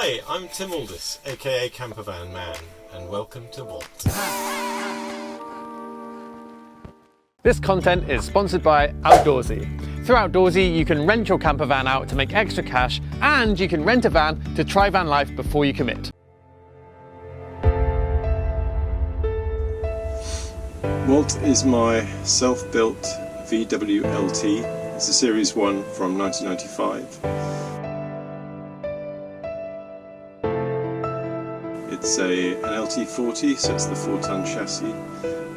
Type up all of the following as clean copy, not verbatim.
Hi, I'm Tim Aldis, aka Campervan Man, and welcome to Vault. This content is sponsored by Outdoorsy. Through Outdoorsy, you can rent your camper van out to make extra cash, and you can rent a van to try van life before you commit. Vault is my self-built VW LT. It's a Series 1 from 1995. It's an LT40, so it's the 4-ton chassis,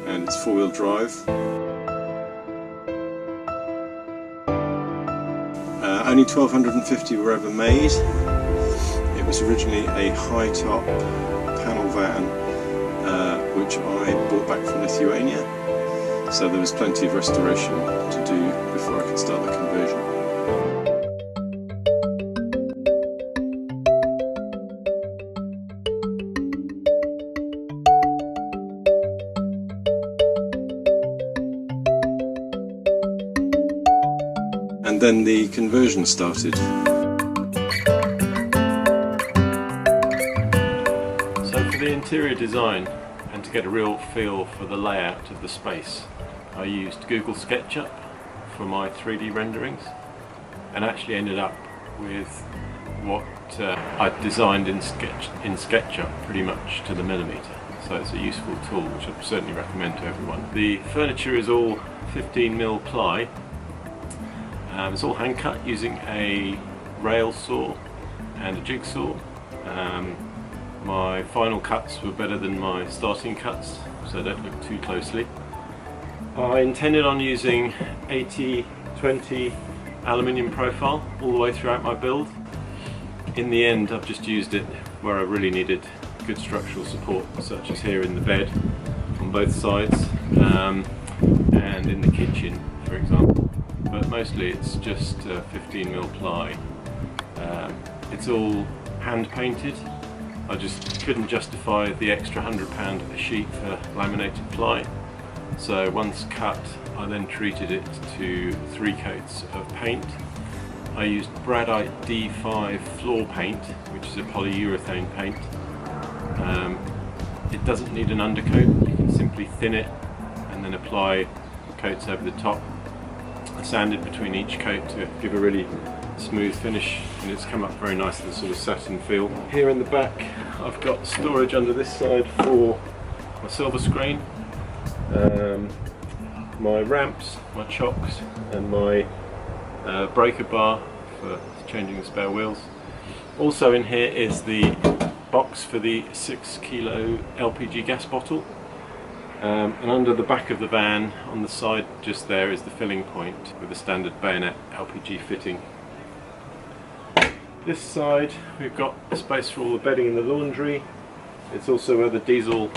and it's 4-wheel drive. Only 1,250 were ever made. It was originally a high-top panel van, which I brought back from Lithuania, so there was plenty of restoration to do before I could start the conversion. And then the conversion started. So for the interior design and to get a real feel for the layout of the space, I used Google SketchUp for my 3D renderings and actually ended up with what I designed in SketchUp pretty much to the millimetre. So it's a useful tool which I certainly recommend to everyone. The furniture is all 15mm ply. It's all hand cut using a rail saw and a jigsaw. My final cuts were better than my starting cuts, so don't look too closely. I intended on using 80/20 aluminium profile all the way throughout my build. In the end, I've just used it where I really needed good structural support, such as here in the bed on both sides and in the kitchen, for example. But mostly it's just 15mm ply. It's all hand painted. I just couldn't justify the extra £100 a sheet for laminated ply. So once cut, I then treated it to 3 coats of paint. I used Bradite D5 floor paint, which is a polyurethane paint. It doesn't need an undercoat. You can simply thin it and then apply coats over the top. I sanded between each coat to give a really smooth finish, and it's come up very nicely, the sort of satin feel. Here in the back I've got storage under this side for my silver screen, my ramps, my chocks and my breaker bar for changing the spare wheels. Also in here is the box for the 6 kilo LPG gas bottle. And under the back of the van, on the side just there, is the filling point with a standard bayonet LPG fitting. This side we've got space for all the bedding in the laundry. It's also where the diesel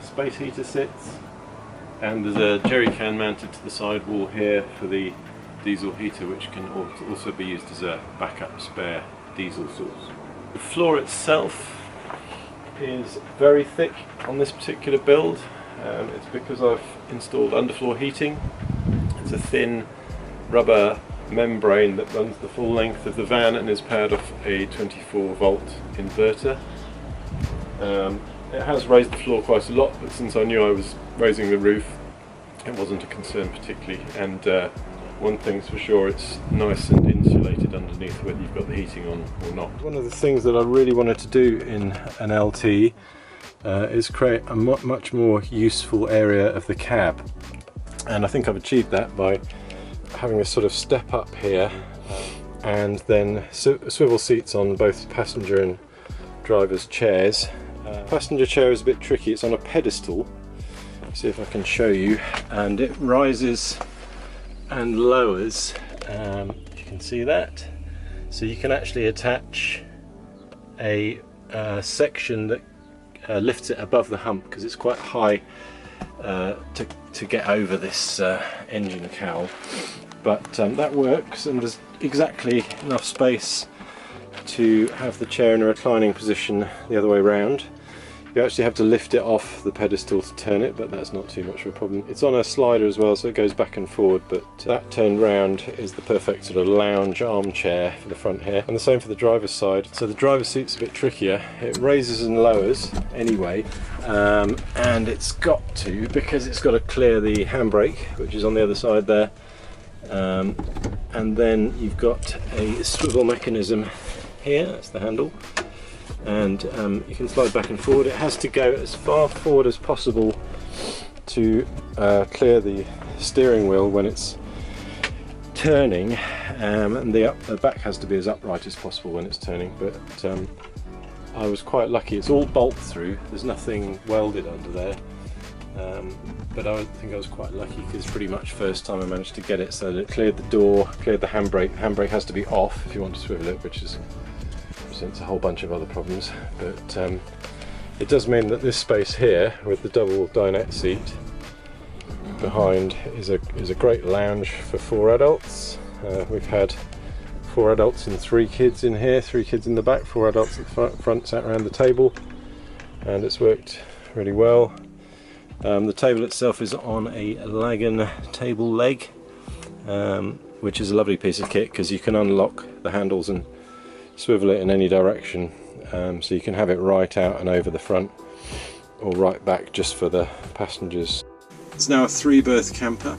space heater sits, and there's a jerry can mounted to the side wall here for the diesel heater, which can also be used as a backup spare diesel source. The floor itself is very thick on this particular build. It's because I've installed underfloor heating. It's a thin rubber membrane that runs the full length of the van and is powered off a 24-volt inverter. It has raised the floor quite a lot, but since I knew I was raising the roof, it wasn't a concern particularly. And one thing's for sure, it's nice and insulated underneath, whether you've got the heating on or not. One of the things that I really wanted to do in an LT is create a much more useful area of the cab, and I think I've achieved that by having a sort of step up here and then swivel seats on both passenger and driver's chairs. Passenger chair is a bit tricky, it's on a pedestal. See if I can show you, and it rises and lowers, you can see that, so you can actually attach a section that lifts it above the hump, because it's quite high to get over this engine cowl, but that works, and there's exactly enough space to have the chair in a reclining position the other way round. You actually have to lift it off the pedestal to turn it, but that's not too much of a problem. It's on a slider as well, so it goes back and forward, but that turned round is the perfect sort of lounge armchair for the front here, and the same for the driver's side. So the driver's seat's a bit trickier. It raises and lowers anyway, and it's got to, because it's got to clear the handbrake, which is on the other side there, and then you've got a swivel mechanism here, that's the handle, and you can slide back and forward. It has to go as far forward as possible to clear the steering wheel when it's turning, and the back has to be as upright as possible when it's turning, but I was quite lucky. It's all bolt through, there's nothing welded under there, but I think I was quite lucky because pretty much first time I managed to get it so that it cleared the door, cleared the handbrake. Handbrake has to be off if you want to swivel it, which is presents a whole bunch of other problems, but it does mean that this space here with the double dinette seat behind is a great lounge for 4 adults. We've had 4 adults and 3 kids in here, 3 kids in the back, 4 adults at the front sat around the table, and it's worked really well. The table itself is on a Lagan table leg, which is a lovely piece of kit because you can unlock the handles and swivel it in any direction, so you can have it right out and over the front or right back just for the passengers. It's now a 3-berth camper.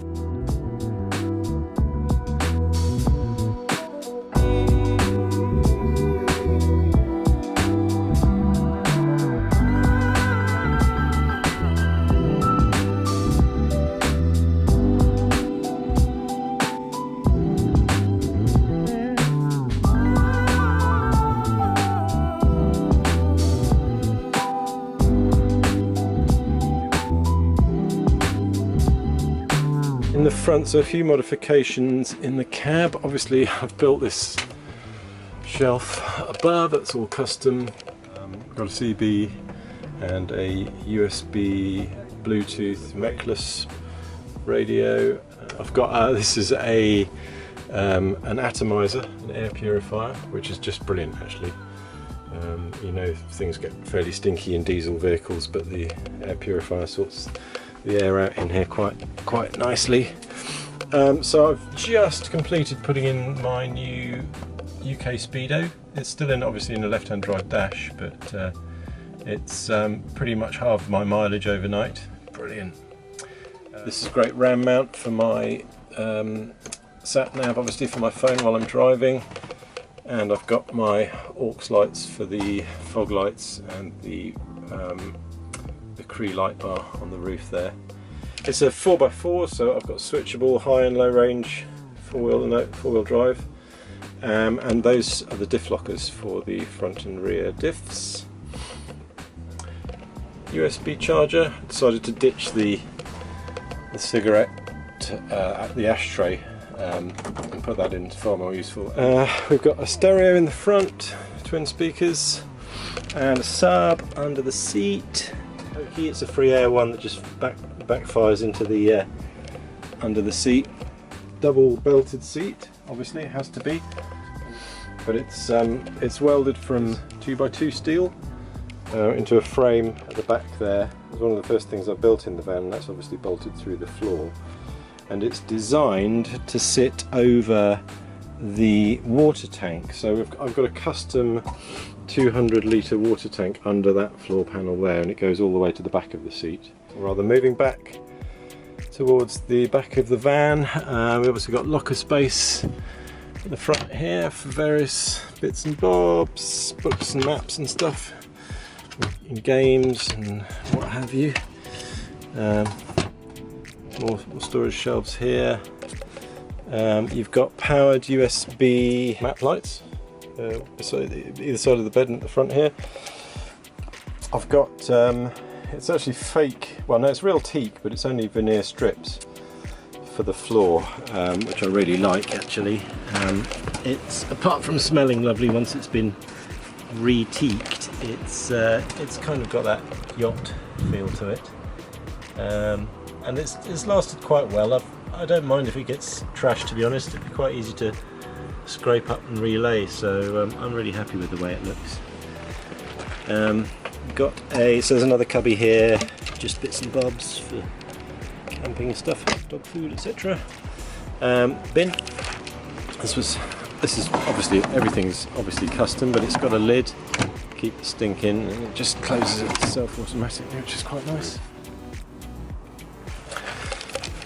In the front, so a few modifications in the cab. Obviously I've built this shelf above, that's all custom. Got a CB and a USB Bluetooth mechless radio. I've got this is a an atomizer, an air purifier, which is just brilliant actually. You know, things get fairly stinky in diesel vehicles, but the air purifier sorts the air out in here quite nicely. So I've just completed putting in my new UK Speedo. It's still obviously in a left-hand drive dash, but it's pretty much halved my mileage overnight. Brilliant. This is a great RAM mount for my sat nav, obviously for my phone while I'm driving, and I've got my aux lights for the fog lights and the Cree light bar on the roof there. It's a 4x4, so I've got switchable high and low range four-wheel drive, and those are the diff lockers for the front and rear diffs. USB charger. Decided to ditch the cigarette the ashtray and put that in, far more useful. We've got a stereo in the front, twin speakers, and a sub under the seat. Okay, it's a free air one that just backfires into the under the seat. Double belted seat, obviously it has to be, but it's welded from 2x2 steel into a frame at the back there. It was one of the first things I built in the van, and that's obviously bolted through the floor, and it's designed to sit over the water tank. So I've got a custom 200 litre water tank under that floor panel there, and it goes all the way to the back of the seat. Rather moving back towards the back of the van, we've obviously got locker space at the front here for various bits and bobs, books and maps and stuff, and games and what have you. More storage shelves here. You've got powered USB map lights either side of the bed and at the front here. I've got it's actually fake, well no, it's real teak, but it's only veneer strips for the floor, which I really like actually. It's, apart from smelling lovely once it's been re-teaked, it's kind of got that yacht feel to it, and it's lasted quite well. I don't mind if it gets trashed, to be honest. It'd be quite easy to scrape up and relay, so I'm really happy with the way it looks. got so there's another cubby here, just bits and bobs for camping stuff, dog food, etc. Bin. This is obviously, everything's obviously custom, but it's got a lid, keep the stink in, and it just closes itself automatically, which is quite nice.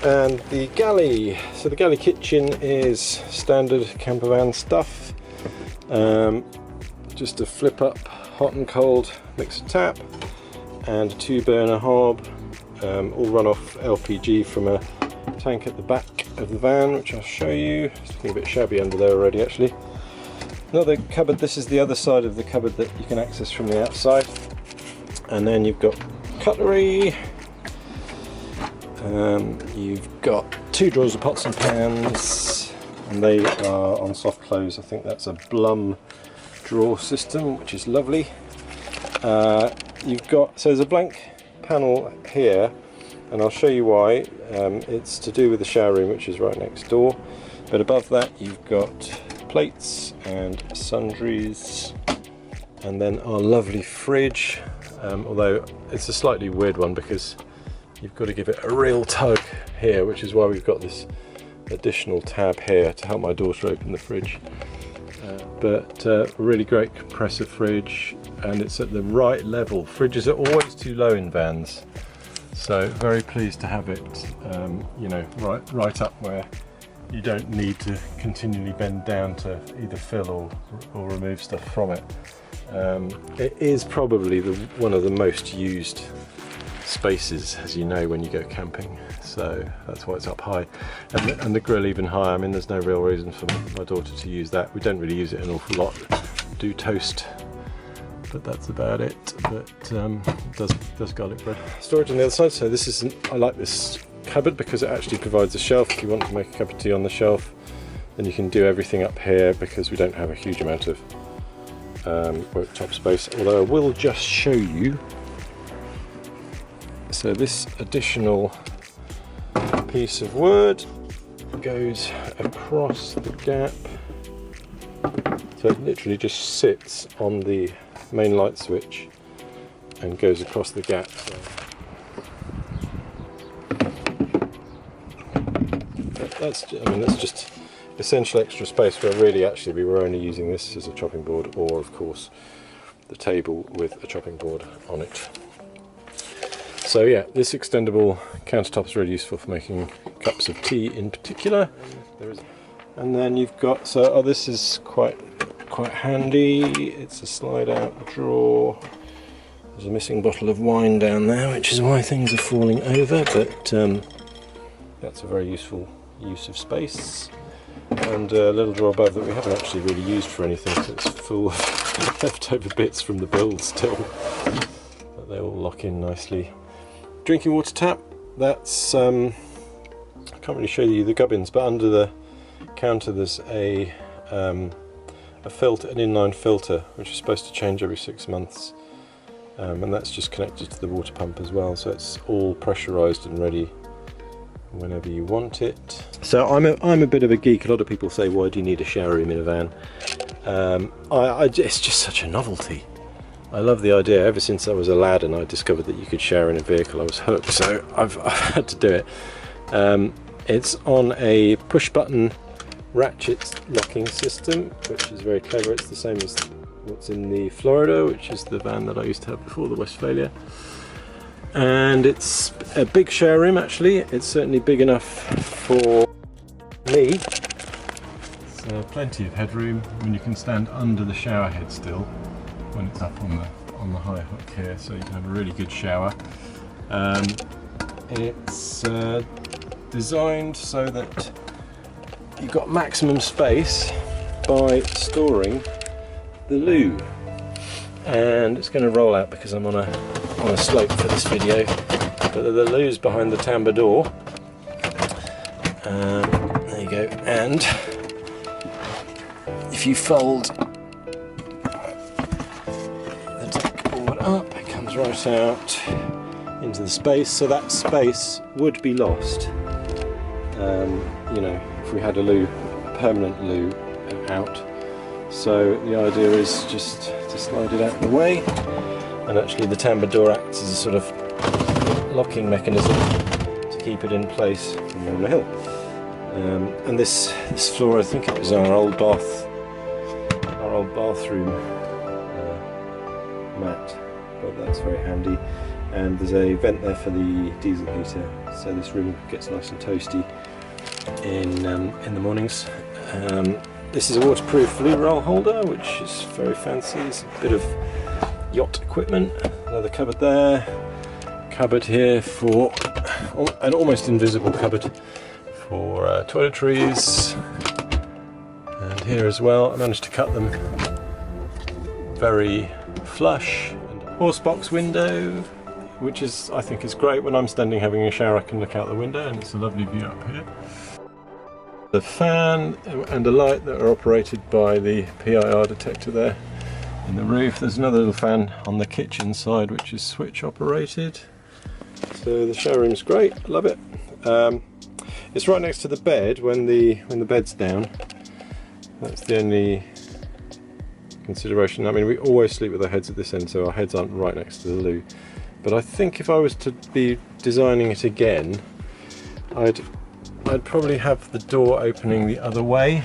And the galley. So the galley kitchen is standard campervan stuff. Just a flip up hot and cold mixer tap and a 2-burner hob, all run off LPG from a tank at the back of the van, which I'll show you. It's looking a bit shabby under there already actually. Another cupboard. This is the other side of the cupboard that you can access from the outside. And then you've got cutlery. You've got 2 drawers of pots and pans, and they are on soft close. I think that's a Blum drawer system, which is lovely. You've got, so there's a blank panel here, and I'll show you why. It's to do with the shower room, which is right next door, but above that you've got plates and sundries, and then our lovely fridge, although it's a slightly weird one because you've got to give it a real tug here, which is why we've got this additional tab here to help my daughter open the fridge. But a really great compressor fridge, and it's at the right level. Fridges are always too low in vans, so very pleased to have it, you know, right up where you don't need to continually bend down to either fill or remove stuff from it. It is probably one of the most used spaces, as you know, when you go camping, so that's why it's up high, and the grill even higher. I mean, there's no real reason for my daughter to use that. We don't really use it an awful lot. Do toast, but that's about it. But does garlic bread. Storage on the other side. So this is I like this cupboard because it actually provides a shelf. If you want to make a cup of tea on the shelf, then you can do everything up here because we don't have a huge amount of worktop space. Although I will just show you. So this additional piece of wood goes across the gap, so it literally just sits on the main light switch and goes across the gap. So that's just essential extra space, where really actually we were only using this as a chopping board, or of course the table with a chopping board on it. So yeah, this extendable countertop is really useful for making cups of tea in particular. And then you've got, this is quite handy. It's a slide out drawer. There's a missing bottle of wine down there, which is why things are falling over, but that's a very useful use of space. And a little drawer above that we haven't actually really used for anything, so it's full of leftover bits from the build still, but they all lock in nicely. Drinking water tap, that's, I can't really show you the gubbins, but under the counter there's a filter, an inline filter, which is supposed to change every 6 months, and that's just connected to the water pump as well, so it's all pressurized and ready whenever you want it. So I'm a bit of a geek. A lot of people say, why do you need a shower room in a van? It's just such a novelty. I love the idea. Ever since I was a lad and I discovered that you could shower in a vehicle, I was hooked, so I've had to do it. It's on a push button ratchet locking system, which is very clever. It's the same as what's in the Florida, which is the van that I used to have before, the Westphalia. And it's a big shower room actually. It's certainly big enough for me. So plenty of headroom. I mean, you can stand under the shower head still when it's up on the high hook here, so you can have a really good shower. It's designed so that you've got maximum space by storing the loo, and it's going to roll out because I'm on a slope for this video, but the loo's behind the tambour door. There you go, and if you fold up, it comes right out into the space, so that space would be lost, you know, if we had a permanent loo out. So the idea is just to slide it out of the way, and actually the tambour door acts as a sort of locking mechanism to keep it in place when you're on a hill. And this floor, I think it was our old bathroom mat, but that's very handy. And there's a vent there for the diesel heater, so this room gets nice and toasty in the mornings. This is a waterproof loo roll holder, which is very fancy. It's a bit of yacht equipment. Another cupboard there. Cupboard here for an almost invisible cupboard for toiletries. And here as well, I managed to cut them very flush. And a horse box window, which is, I think, is great. When I'm standing having a shower, I can look out the window, and it's a lovely view up here. The fan and a light that are operated by the PIR detector there in the roof. There's another little fan on the kitchen side, which is switch operated. So the shower room's great, I love it. It's right next to the bed when the bed's down. That's the only consideration. I mean, we always sleep with our heads at this end, so our heads aren't right next to the loo. But I think if I was to be designing it again, I'd probably have the door opening the other way,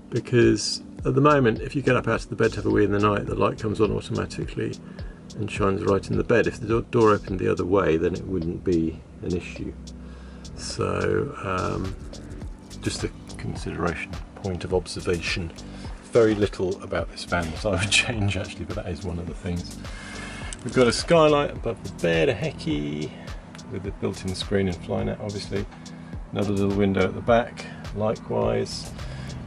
because at the moment, if you get up out of the bed to have a wee in the night, the light comes on automatically and shines right in the bed. If the door opened the other way, then it wouldn't be an issue. So just a consideration, point of observation. Very little about this van that I would change actually, but that is one of the things. We've got a skylight above the bed, a hecky with a built-in screen and fly net, obviously. Another little window at the back, likewise.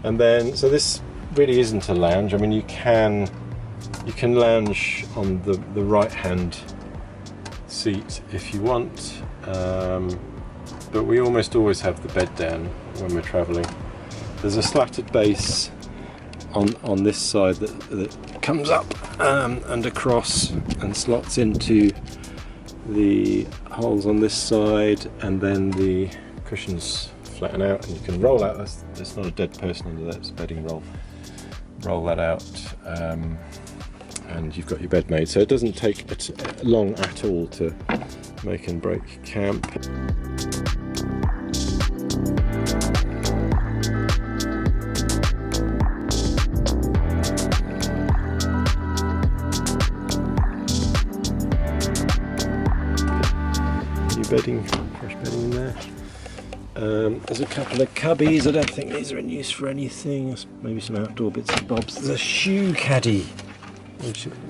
And then, so this really isn't a lounge. I mean, you can lounge on the right-hand seat if you want, but we almost always have the bed down when we're travelling. There's a slatted base on this side that comes up and across and slots into the holes on this side, and then the cushions flatten out and you can roll out. There's not a dead person under there, it's a bedding roll. Roll that out and you've got your bed made. So it doesn't take long at all to make and break camp. Bedding, fresh bedding in there. There's a couple of cubbies. I don't think these are in use for anything. Maybe some outdoor bits and bobs. There's a shoe caddy.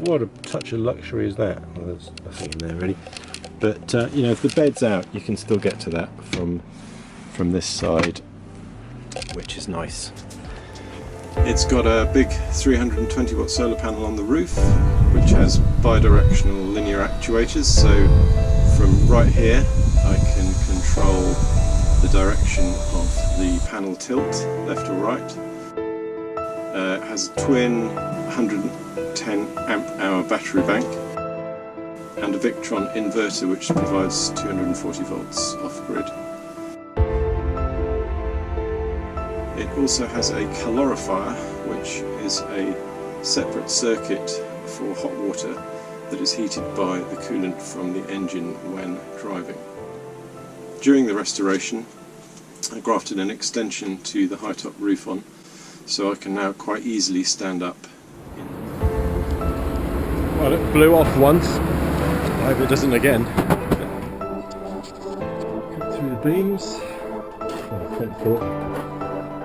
What a touch of luxury is that? Well, there's nothing in there really. But you know, if the bed's out, you can still get to that from this side, which is nice. It's got a big 320 watt solar panel on the roof, which has bi-directional linear actuators. So from right here, I can control the direction of the panel tilt, left or right. It has a twin 110 amp hour battery bank and a Victron inverter, which provides 240 volts off grid. It also has a Calorifier, which is a separate circuit for hot water that is heated by the coolant from the engine when driving. During the restoration, I grafted an extension to the high top roof on, so I can now quite easily stand up. Well, it blew off once. I hope it doesn't again. Cut through the beams. Oh, front fork.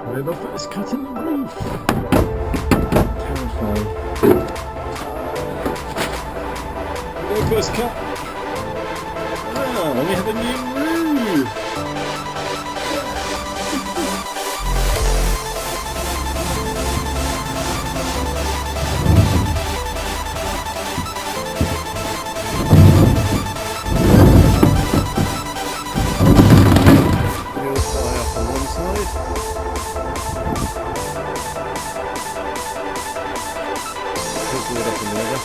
Where have I put this cut in the roof? Terrifying. First cut. Ah, we have a new roof. Wheel fly up on one side. Put it up on the other.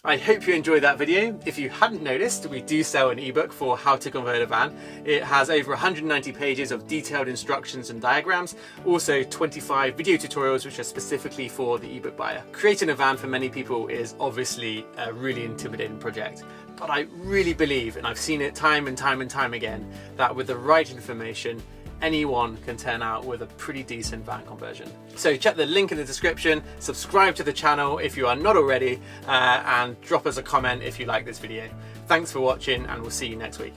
I I hope you enjoyed that video. If you hadn't noticed, we do sell an ebook for how to convert a van. It has over 190 pages of detailed instructions and diagrams, also 25 video tutorials which are specifically for the ebook buyer. Creating a van for many people is obviously a really intimidating project, but I really believe, and I've seen it time and time and time again, that with the right information, anyone can turn out with a pretty decent van conversion. So check the link in the description, subscribe to the channel if you are not already, and drop us a comment if you like this video. Thanks for watching, and we'll see you next week.